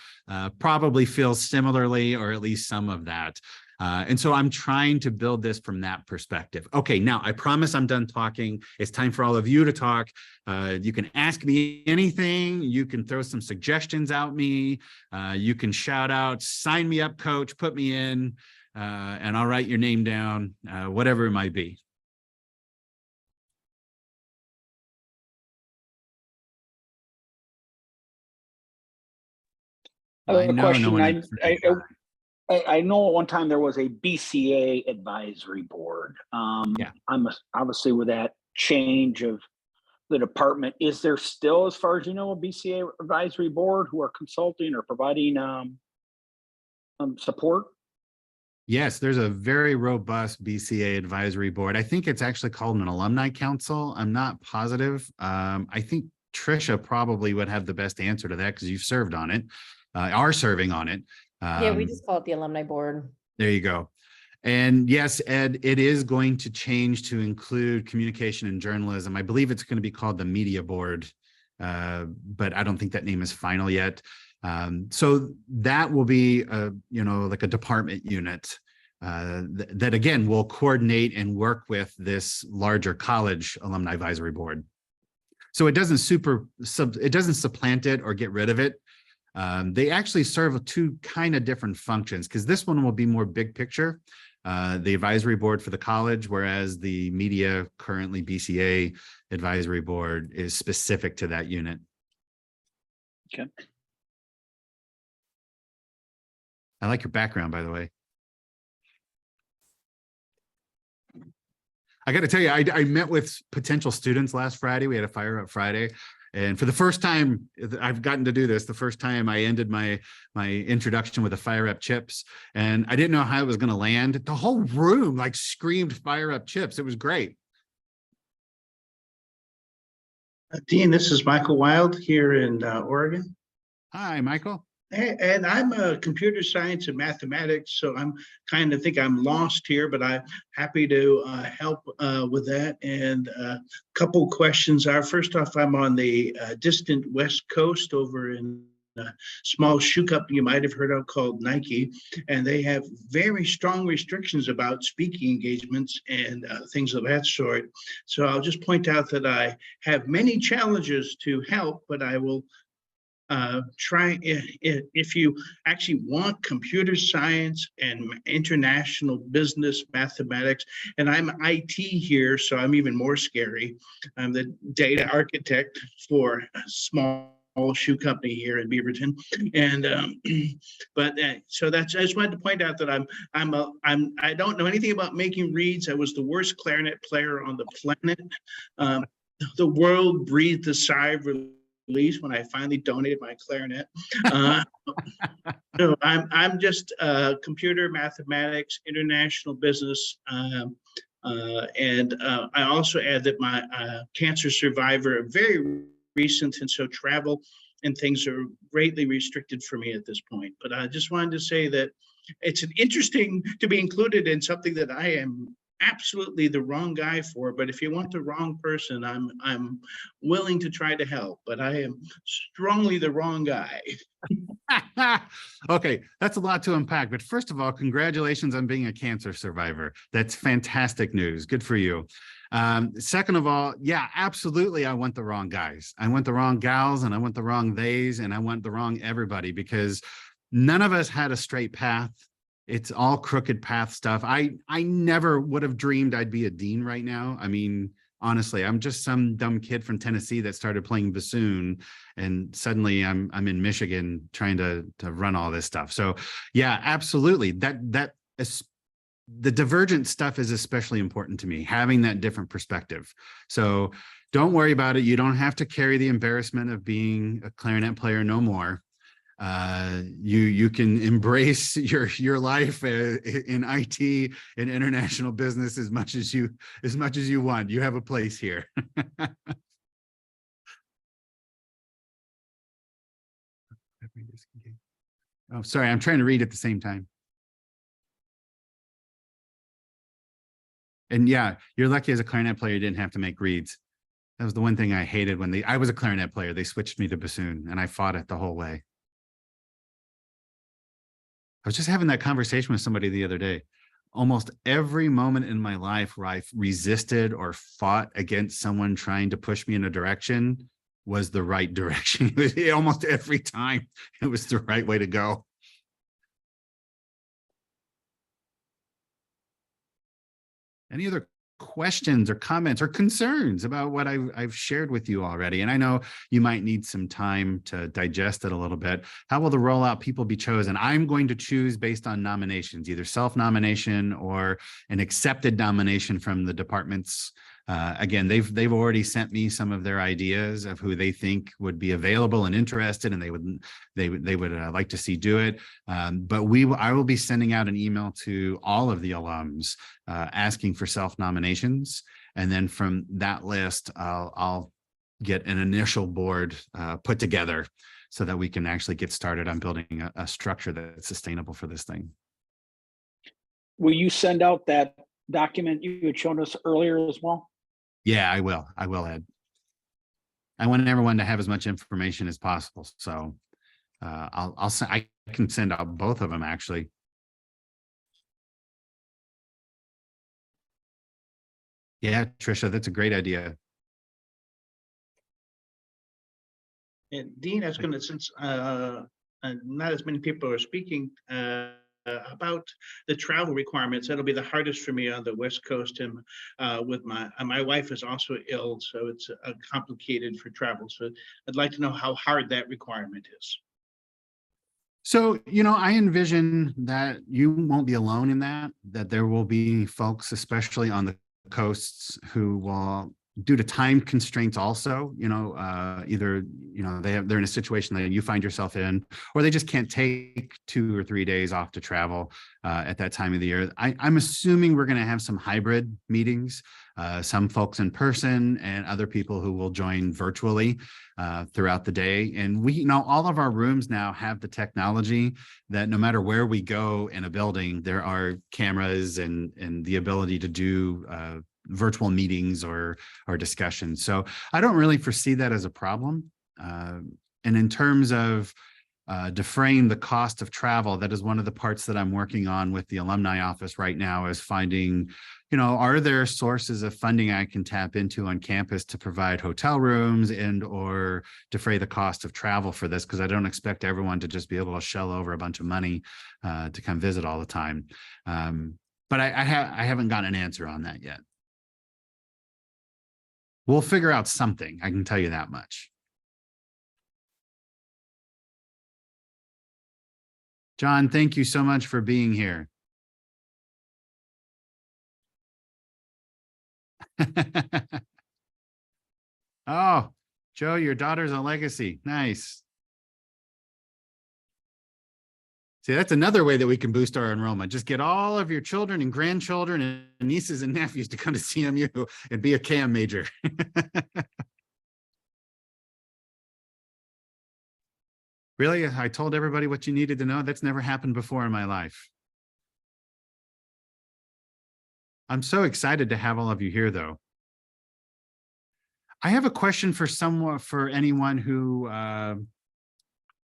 Speaker 1: probably feels similarly, or at least some of that. And so I'm trying to build this from that perspective. Okay, now I promise I'm done talking. It's time for all of you to talk. You can ask me anything. You can throw some suggestions at me. You can shout out, sign me up, coach, put me in, and I'll write your name down, whatever it might be.
Speaker 2: I have a
Speaker 1: know
Speaker 2: question.
Speaker 1: no one
Speaker 2: I know at one time there was a BCA advisory board.
Speaker 1: Yeah.
Speaker 2: Obviously with that change of the department, is there still, as far as you know, a BCA advisory board who are consulting or providing support?
Speaker 1: Yes, there's a very robust BCA advisory board. I think it's actually called an alumni council. I'm not positive. I think Trisha probably would have the best answer to that, because you've served on it, are serving on it.
Speaker 3: Yeah, we just call it the alumni board.
Speaker 1: There you go. And yes, Ed, it is going to change to include communication and journalism. I believe it's going to be called the media board, but I don't think that name is final yet. So that will be like a department unit that again will coordinate and work with this larger college alumni advisory board. So it doesn't supplant it or get rid of it. They actually serve two kind of different functions, because this one will be more big picture, the advisory board for the college, whereas the media, currently BCA advisory board, is specific to that unit.
Speaker 2: Okay.
Speaker 1: I like your background, by the way. I got to tell you, I met with potential students last Friday. We had a Fire Up Friday. And for the first time I've gotten to do this, the first time I ended my introduction with a Fire Up Chips, and I didn't know how it was going to land. The whole room like screamed Fire Up Chips. It was great.
Speaker 4: Dean, this is Michael Wild here in Oregon.
Speaker 1: Hi, Michael.
Speaker 4: And I'm a computer science and mathematics, so I'm kind of think I'm lost here, but I'm happy to help with that. And a couple questions are, first off, I'm on the distant West Coast over in a small shoe company you might have heard of called Nike, and they have very strong restrictions about speaking engagements and things of that sort. So I'll just point out that I have many challenges to help, but I will try, if you actually want computer science and international business mathematics, and I'm IT here, so I'm even more scary. I'm the data architect for a small shoe company here in Beaverton, and so that's, I just wanted to point out that I don't know anything about making reeds. I was the worst clarinet player on the planet. The world breathed a sigh of relief when I finally donated my clarinet. So I'm just computer mathematics, international business, and I also add that my cancer survivor, very recent, and so travel and things are greatly restricted for me at this point. But I just wanted to say that it's an interesting to be included in something that I am absolutely the wrong guy for, but if you want the wrong person, I'm willing to try to help, but I am strongly the wrong guy.
Speaker 1: Okay, that's a lot to unpack. But first of all, congratulations on being a cancer survivor. That's fantastic news. Good for you. Second of all, yeah, absolutely. I want the wrong guys. I want the wrong gals, and I want the wrong theys, and I want the wrong everybody, because none of us had a straight path. It's all crooked path stuff. I never would have dreamed I'd be a dean right now. I mean, honestly, I'm just some dumb kid from Tennessee that started playing bassoon, and suddenly I'm in Michigan trying to run all this stuff. So yeah, absolutely. That is, the divergent stuff is especially important to me, having that different perspective. So don't worry about it. You don't have to carry the embarrassment of being a clarinet player no more. You can embrace your life in IT and international business as much as you want. You have a place here. Oh, sorry, I'm trying to read at the same time. And yeah, you're lucky as a clarinet player you didn't have to make reeds. That was the one thing I hated when I was a clarinet player. They switched me to bassoon, and I fought it the whole way. I was just having that conversation with somebody the other day. Almost every moment in my life where I resisted or fought against someone trying to push me in a direction was the right direction. Almost every time it was the right way to go. Any other questions or comments or concerns about what I've shared with you already? And I know you might need some time to digest it a little bit. How will the rollout people be chosen? I'm going to choose based on nominations, either self-nomination or an accepted nomination from the departments. Again, they've already sent me some of their ideas of who they think would be available and interested, and they would like to see do it. But I will be sending out an email to all of the alums asking for self-nominations, and then from that list, I'll get an initial board put together so that we can actually get started on building a structure that's sustainable for this thing.
Speaker 2: Will you send out that document you had shown us earlier as well?
Speaker 1: Yeah, I will, Ed. I want everyone to have as much information as possible. So I can send out both of them actually. Yeah, Trisha, that's a great idea.
Speaker 4: And Dean, I was going to, since not as many people are speaking about the travel requirements, that'll be the hardest for me on the West Coast, and with my wife is also ill, so it's complicated for travel. So I'd like to know how hard that requirement is.
Speaker 1: So, I envision that you won't be alone in that there will be folks, especially on the coasts, who will, due to time constraints also, either, they're in a situation that you find yourself in, or they just can't take 2 or 3 days off to travel at that time of the year. I'm assuming we're going to have some hybrid meetings, some folks in person and other people who will join virtually throughout the day. And all of our rooms now have the technology that no matter where we go in a building, there are cameras and the ability to do virtual meetings or discussions. So I don't really foresee that as a problem. And in terms of defraying the cost of travel, that is one of the parts that I'm working on with the alumni office right now, is finding, are there sources of funding I can tap into on campus to provide hotel rooms and or defray the cost of travel for this? Because I don't expect everyone to just be able to shell over a bunch of money to come visit all the time. But I haven't gotten an answer on that yet. We'll figure out something, I can tell you that much. John, thank you so much for being here. Oh, Joe, your daughter's a legacy. Nice. See, that's another way that we can boost our enrollment. Just get all of your children and grandchildren and nieces and nephews to come to CMU and be a CAM major. Really? I told everybody what you needed to know? That's never happened before in my life. I'm so excited to have all of you here, though. I have a question for anyone who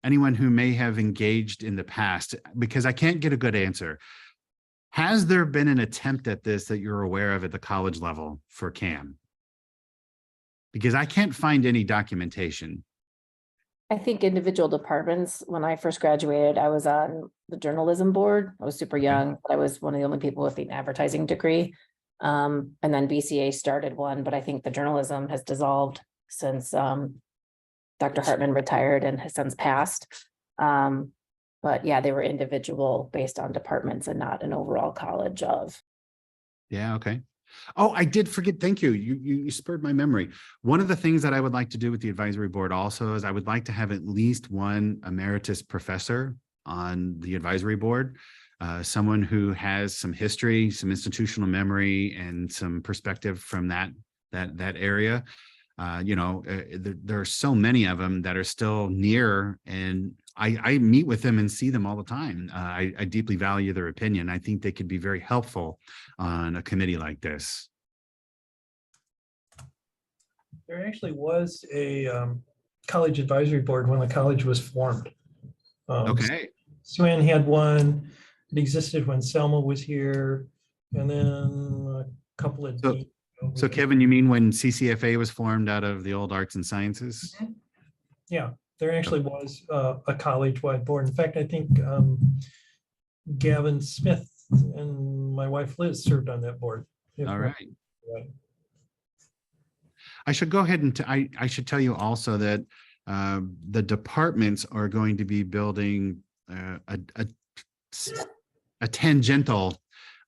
Speaker 1: may have engaged in the past, because I can't get a good answer. Has there been an attempt at this that you're aware of at the college level for CAM? Because I can't find any documentation.
Speaker 3: I think individual departments, when I first graduated, I was on the journalism board. I was super young, but I was one of the only people with an advertising degree. And then BCA started one, but I think the journalism has dissolved since Dr. Hartman retired and has since passed. But yeah, they were individual based on departments and not an overall college of.
Speaker 1: Yeah, okay. Oh, I did forget. Thank you. You spurred my memory. One of the things that I would like to do with the advisory board also is I would like to have at least one emeritus professor on the advisory board, someone who has some history, some institutional memory, and some perspective from that area. There are so many of them that are still near, and I meet with them and see them all the time. I deeply value their opinion. I think they could be very helpful on a committee like this.
Speaker 5: There actually was a college advisory board when the college was formed.
Speaker 1: Okay.
Speaker 5: Swan had one. It existed when Selma was here, and then a couple of.
Speaker 1: So Kevin, you mean when CCFA was formed out of the old arts and sciences?
Speaker 5: Yeah, there actually was a college-wide board. In fact, I think Gavin Smith and my wife Liz served on that board.
Speaker 1: All right. I should go ahead and I should tell you also that the departments are going to be building a tangential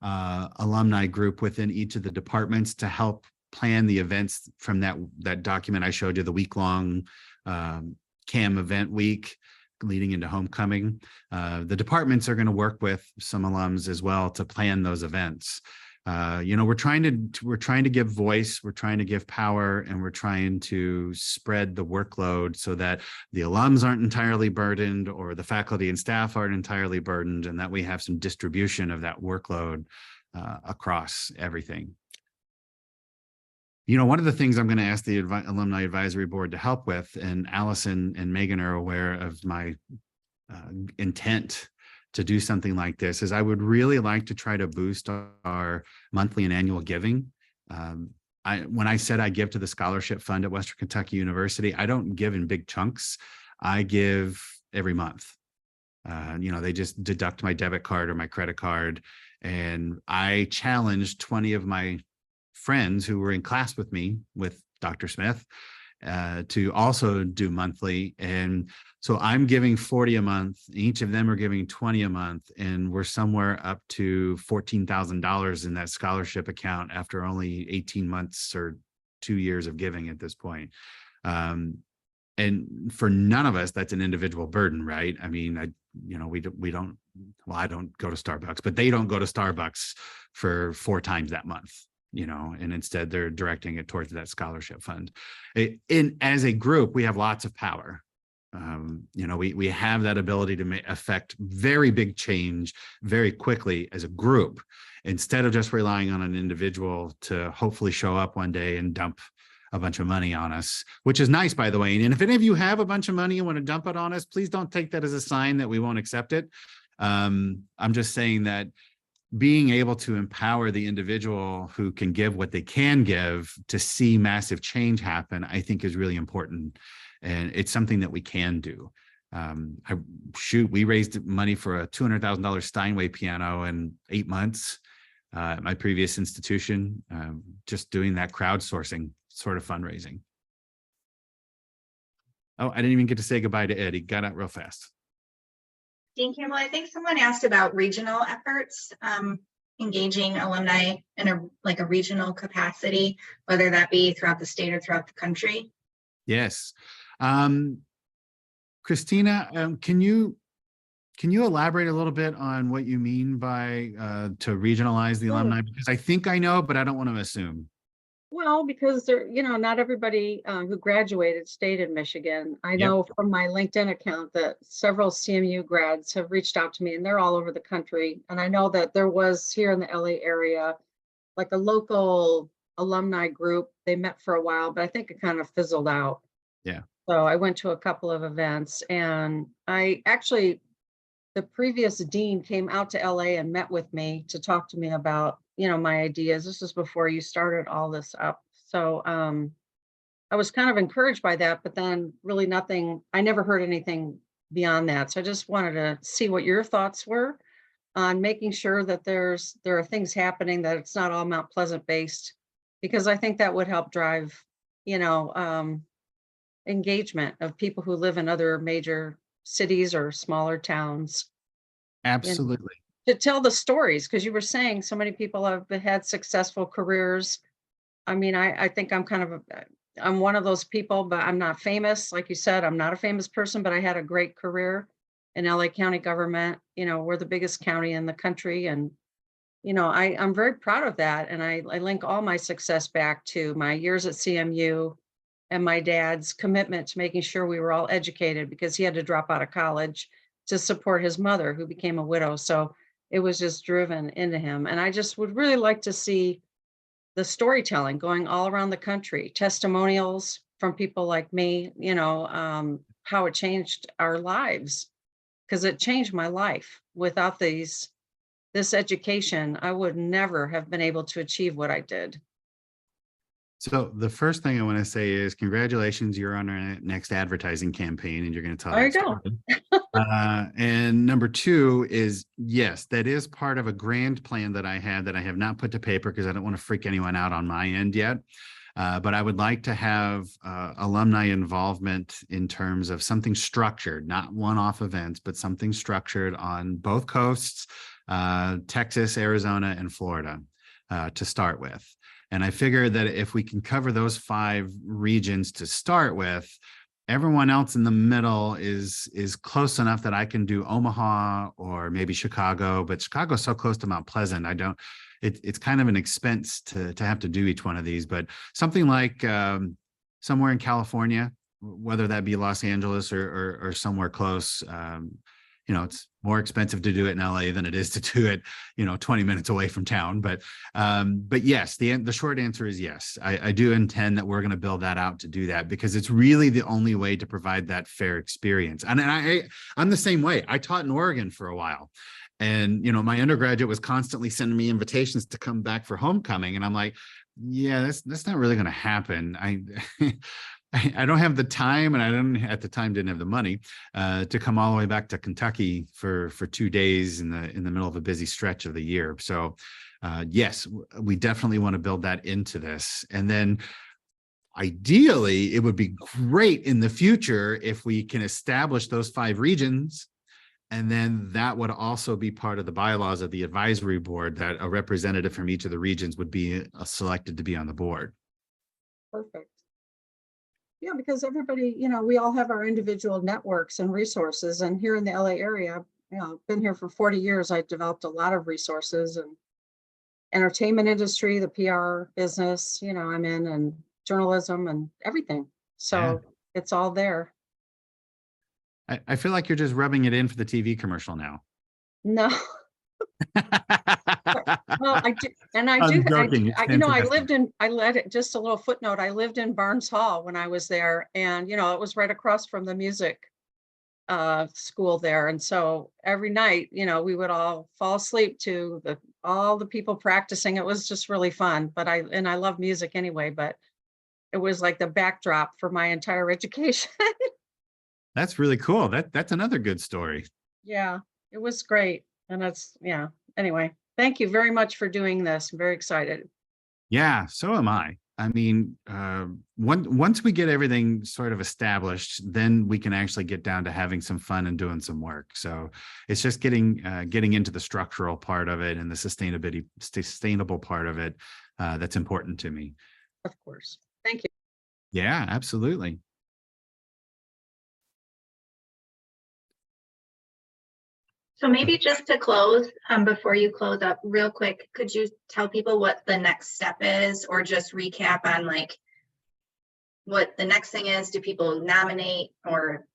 Speaker 1: alumni group within each of the departments to help plan the events from that document I showed you, the week-long CAM event week leading into homecoming. The departments are going to work with some alums as well to plan those events. We're trying to give voice, we're trying to give power, and we're trying to spread the workload so that the alums aren't entirely burdened or the faculty and staff aren't entirely burdened, and that we have some distribution of that workload across everything. One of the things I'm going to ask the Alumni Advisory Board to help with, and Allison and Megan are aware of my intent to do something like this, is I would really like to try to boost our monthly and annual giving. When I said I give to the scholarship fund at Western Kentucky University, I don't give in big chunks. I give every month. They just deduct my debit card or my credit card. And I challenged 20 of my friends who were in class with me, with Dr. Smith, to also do monthly. And so I'm giving 40 a month. Each of them are giving 20 a month. And we're somewhere up to $14,000 in that scholarship account after only 18 months or 2 years of giving at this point. And for none of us, that's an individual burden, right? I mean, I don't go to Starbucks, but they don't go to Starbucks for 4 times that month. And instead they're directing it towards that scholarship fund. As a group, we have lots of power. We have that ability to affect very big change very quickly as a group, instead of just relying on an individual to hopefully show up one day and dump a bunch of money on us, which is nice, by the way. And if any of you have a bunch of money and want to dump it on us, please don't take that as a sign that we won't accept it. I'm just saying that being able to empower the individual who can give what they can give to see massive change happen, I think is really important. And it's something that we can do. We raised money for a $200,000 Steinway piano in 8 months at my previous institution, just doing that crowdsourcing sort of fundraising. Oh, I didn't even get to say goodbye to Ed. He got out real fast.
Speaker 6: Dean Campbell, I think someone asked about regional efforts, engaging alumni in a regional capacity, whether that be throughout the state or throughout the country.
Speaker 1: Yes. Christina, can you elaborate a little bit on what you mean by to regionalize the alumni? Because I think I know, but I don't want to assume.
Speaker 7: Well, because not everybody who graduated stayed in Michigan. I know from my LinkedIn account that several CMU grads have reached out to me, and they're all over the country. And I know that there was here in the LA area like a local alumni group. They met for a while, but I think it kind of fizzled out.
Speaker 1: Yeah.
Speaker 7: So I went to a couple of events, and the previous dean came out to LA and met with me to talk to me about, my ideas. This was before you started all this up. So I was kind of encouraged by that, but then really I never heard anything beyond that. So I just wanted to see what your thoughts were on making sure that there are things happening, that it's not all Mount Pleasant based, because I think that would help drive, engagement of people who live in other major cities or smaller towns.
Speaker 1: Absolutely.
Speaker 7: To tell the stories, because you were saying so many people have had successful careers. I mean, I think I'm one of those people, but I'm not famous. Like you said, I'm not a famous person, but I had a great career in LA County government. We're the biggest county in the country. And, I'm very proud of that. And I link all my success back to my years at CMU and my dad's commitment to making sure we were all educated, because he had to drop out of college to support his mother, who became a widow. So it was just driven into him. And I just would really like to see the storytelling going all around the country, testimonials from people like me, how it changed our lives, because it changed my life. Without this education, I would never have been able to achieve what I did.
Speaker 1: So the first thing I want to say is congratulations, you're on our next advertising campaign and you're going to tell
Speaker 7: There you
Speaker 1: that
Speaker 7: go.
Speaker 1: story. And number two is, yes, that is part of a grand plan that I had that I have not put to paper because I don't want to freak anyone out on my end yet. But I would like to have alumni involvement in terms of something structured, not one-off events, but something structured on both coasts, Texas, Arizona, and Florida to start with. And I figured that if we can cover those 5 regions to start with, everyone else in the middle is close enough that I can do Omaha or maybe Chicago, but Chicago's so close to Mount Pleasant. It's kind of an expense to have to do each one of these, but something like somewhere in California, whether that be Los Angeles or somewhere close, it's more expensive to do it in LA than it is to do it, 20 minutes away from town. But yes, the short answer is yes. I do intend that we're going to build that out to do that, because it's really the only way to provide that fair experience. And I'm the same way. I taught in Oregon for a while. And, my undergraduate was constantly sending me invitations to come back for homecoming. And I'm like, yeah, that's not really going to happen. I don't have the time, and I at the time didn't have the money to come all the way back to Kentucky for 2 days in the middle of a busy stretch of the year. So yes, we definitely want to build that into this. And then ideally, it would be great in the future if we can establish those 5 regions. And then that would also be part of the bylaws of the advisory board, that a representative from each of the regions would be selected to be on the board.
Speaker 7: Perfect. Yeah, because everybody, we all have our individual networks and resources. And here in the LA area, been here for 40 years. I developed a lot of resources, and entertainment industry, the PR business, I'm in, and journalism and everything. So It's all there.
Speaker 1: I feel like you're just rubbing it in for the TV commercial now.
Speaker 7: No. Well, I do, and I
Speaker 1: I'm
Speaker 7: do.
Speaker 1: joking.
Speaker 7: I led it, just a little footnote. I lived in Barnes Hall when I was there, and it was right across from the music school there. And so every night, we would all fall asleep to all the people practicing. It was just really fun. But I love music anyway. But it was like the backdrop for my entire education.
Speaker 1: That's really cool. That's another good story.
Speaker 7: Yeah, it was great. And anyway, thank you very much for doing this. I'm very excited.
Speaker 1: Yeah, so am I. I mean, once we get everything sort of established, then we can actually get down to having some fun and doing some work. So it's just getting into the structural part of it and the sustainable part of it that's important to me.
Speaker 7: Of course. Thank you.
Speaker 1: Yeah, absolutely.
Speaker 6: So maybe just to close, before you close up real quick, could you tell people what the next step is, or just recap on what the next thing is? Do people nominate or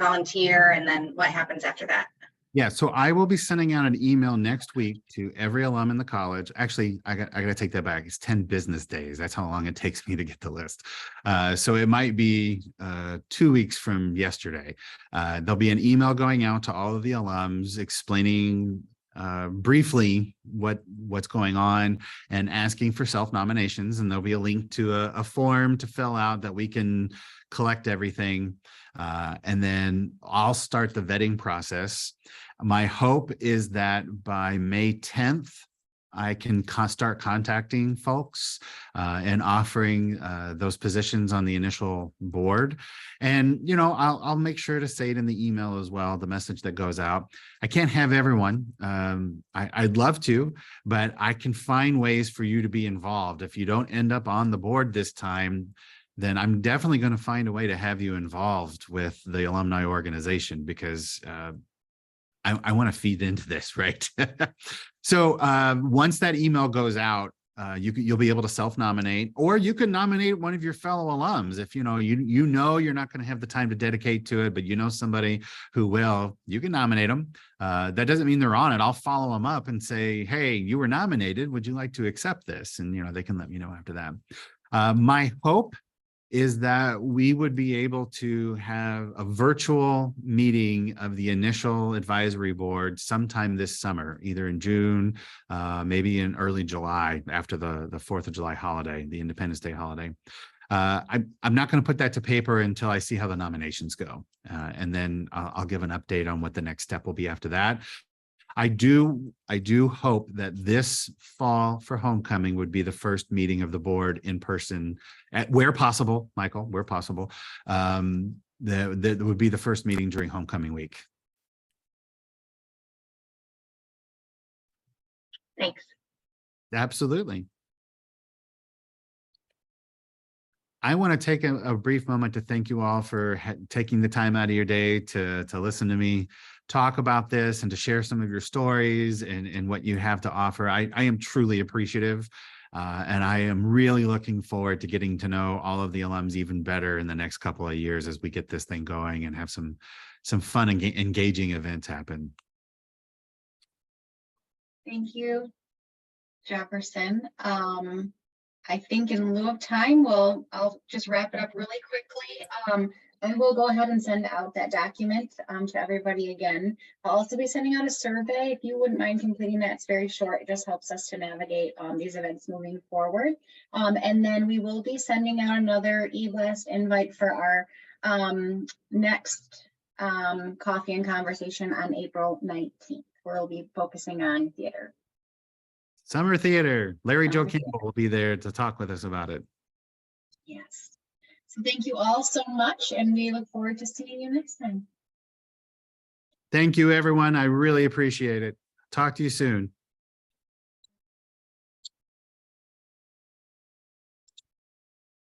Speaker 6: volunteer, and then what happens after that?
Speaker 1: Yeah, so I will be sending out an email next week to every alum in the college. Actually, I gotta take that back. It's 10 business days. That's how long it takes me to get the list. So it might be 2 weeks from yesterday. There'll be an email going out to all of the alums explaining briefly what's going on and asking for self-nominations. And there'll be a link to a form to fill out that we can collect everything. And then I'll start the vetting process. My hope is that by May 10th, I can start contacting folks and offering those positions on the initial board. And, you know, I'll make sure to say it in the email as well, the message that goes out. I can't have everyone. I'd love to, but I can find ways for you to be involved. If you don't end up on the board this time, then I'm definitely going to find a way to have you involved with the alumni organization, because I want to feed into this, right? So once that email goes out, you'll be able to self-nominate, or you can nominate one of your fellow alums. If you know you're not going to have the time to dedicate to it, but you know somebody who will, you can nominate them. That doesn't mean they're on it. I'll follow them up and say, hey, you were nominated. Would you like to accept this? And they can let me know after that. My hope is that we would be able to have a virtual meeting of the initial advisory board sometime this summer, either in June, maybe in early July, after the 4th of July holiday, the Independence Day holiday. I'm not going to put that to paper until I see how the nominations go. And then I'll give an update on what the next step will be after that. I do hope that this fall for homecoming would be the first meeting of the board in person, where possible, Michael, where possible. That would be the first meeting during homecoming week.
Speaker 6: Thanks.
Speaker 1: Absolutely. I want to take a brief moment to thank you all for taking the time out of your day to listen to me talk about this and to share some of your stories and what you have to offer. I am truly appreciative, and I am really looking forward to getting to know all of the alums even better in the next couple of years as we get this thing going and have some fun and engaging events happen.
Speaker 6: Thank you, Jefferson. I think in lieu of time, I'll just wrap it up really quickly. I will go ahead and send out that document to everybody again. I'll also be sending out a survey. If you wouldn't mind completing that, it's very short. It just helps us to navigate these events moving forward. And then we will be sending out another e-blast invite for our next coffee and conversation on April 19th, where we'll be focusing on theater.
Speaker 1: Summer theater. Larry Joe
Speaker 6: Summer theater.
Speaker 1: Campbell will be there to talk with us about it.
Speaker 6: Yes. So thank you all so much, and we look forward to seeing you next time.
Speaker 1: Thank you, everyone. I really appreciate it. Talk to you soon.